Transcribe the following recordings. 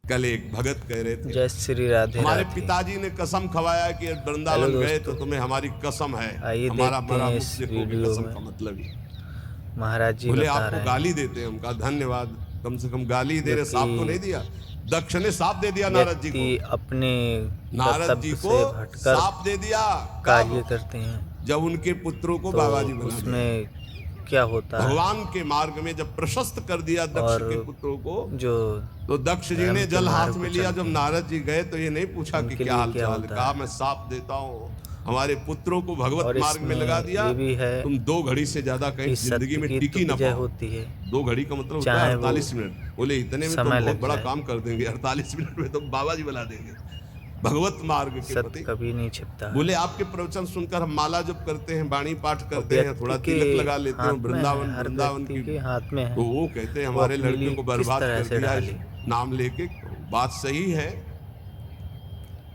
कल एक भगत कह रहे थे, जय श्री राधे हमारे राधे। पिताजी ने कसम खवाया कि हेलो वृंदावन गए तो दोस्तों, तुम्हें हमारी कसम है। आइए हमारा देखते मरा हैं मुख इस देखोगे, वीडियो कसम में। का मतलब ही। महाराज जी बोले बता आपको रहे गाली हैं देते हैं। हम कहा धन्यवाद, कम से कम गाली दे जो रहे, कि साफ तो नहीं दिया। दक्ष ने साफ दे दिया नारद जी व्यक्ति को। अपने नारद जी कर्तव्य को से भटकर साफ दे दिया कब? कार्य करते हैं जब उनके पुत्रों को तो बाबा जी बना दिया। उसमें क्या होता है। भगवान के मार्ग में जब प्रशस्त कर दिया दक्ष और के पुत्रों को, जो तो दक्ष जी धर्म ने के जल हाथ मार्ग में पर लिया। चलते जब हैं नारद जी गए तो ये नहीं पूछा कि उनके क्या लिए हाल क्या चाल, होता कहा है। मैं साफ देता हूँ। हमारे पुत्रों को भगवत और मार्ग में इसमें लगा दिया। ये भी है तुम 2 घड़ी से ज्यादा कहीं कि जिंदगी सत्य में की तो टिकी ना विजय पाओ। होती है, 2 घड़ी का मतलब होता है चाहे वो 48 मिनट। बोले इतने में तो समय बहुत लग बड़ा जाए। काम कर देंगे, 48 मिनट में तो बाबा जी बना देंगे भगवत मार्ग के सत्य पति। कभी नहीं छिपता है बोले आपके प्रवचन सुनकर हम माला जप करते हैं, वाणी पाठ और करते हैं, व्यक्ति थोड़ा के तिलक लगा लेते हैं, हाथ में है, वृंदावन हर वृंदावन व्यक्ति की। के हाथ में है तो वो कहते हैं वो हमारे अपने लड़के लिए को किस बर्बाद तरह कर से दिया इस ढाले। नाम लेके। बात सही है,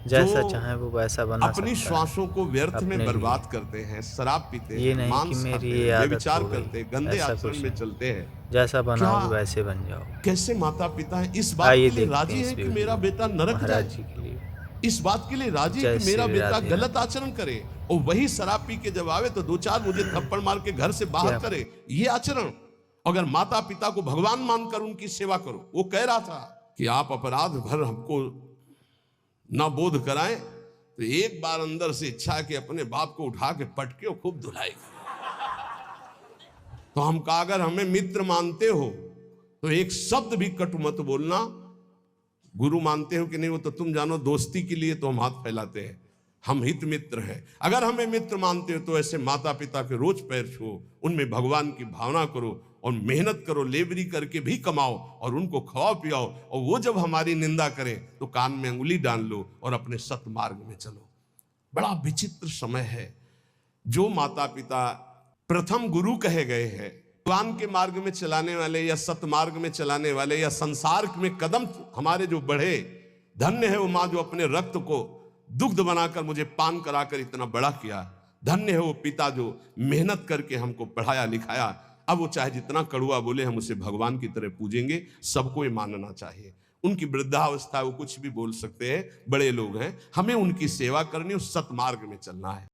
जो जैसा चाहे वो वैसा बना अपनी सकता है श्वासों को व्यर्थ में अपने लिए। बर्बाद करते हैं, शराब पीते ये हैं, नहीं कि मांस मेरी खाते ये हैं, आदत व्यभिचार हो गई, करते हैं, गंदे ऐसा आचरण कुछ में नहीं। चलते हैं। जैसा क्या बनाओगे वैसे बन जाओ। कैसे माता पिता हैं इस बात आइए के लिए देखते हैं राजी इस हैं कि वीडियो मेरा बेटा नरक महाराज जाए? जी के लिए। इस बात के लिए राजी है जय कि मेरा श्री बेटा राधे गलत राधे। आचरण करे और वही शराब पी के जब आवे तो 2-4 मुझे थप्पड़ मार के घर से बाहर क्या करे, ये आचरण? अगर माता पिता को भगवान मानकर उनकी सेवा करो। वो कह रहा था कि आप अपराध भर हमको ना बोध कराएं, तो एक बार अंदर से इच्छा है कि अपने बाप को उठा के पटके और खूब धुलाई। तो हम कहा अगर हमें मित्र मानते हो तो एक शब्द भी कटु मत बोलना। गुरु मानते हो कि नहीं वो तो तुम जानो, दोस्ती के लिए तो हम हाथ फैलाते हैं, हम हित मित्र हैं। अगर हमें मित्र मानते हो तो ऐसे माता पिता के रोज पैर छुओ, उनमें भगवान की भावना करो और मेहनत करो, लेबरी करके भी कमाओ और उनको खवाओ पियाओ। और वो जब हमारी निंदा करें तो कान में अंगुली डाल लो और अपने सत मार्ग में चलो। बड़ा विचित्र समय है। जो माता पिता प्रथम गुरु कहे गए हैं, भगवान के मार्ग में चलाने वाले या सतमार्ग में चलाने वाले या संसार में कदम हमारे जो बढ़े, धन्य है वो माँ जो अपने रक्त को दुग्ध बनाकर मुझे पान कराकर इतना बड़ा किया। धन्य है वो पिता जो मेहनत करके हमको पढ़ाया लिखाया। अब वो चाहे जितना कड़ुआ बोले, हम उसे भगवान की तरह पूजेंगे। सबको ये मानना चाहिए। उनकी वृद्धावस्था वो कुछ भी बोल सकते हैं, बड़े लोग हैं, हमें उनकी सेवा करनी और सतमार्ग में चलना है।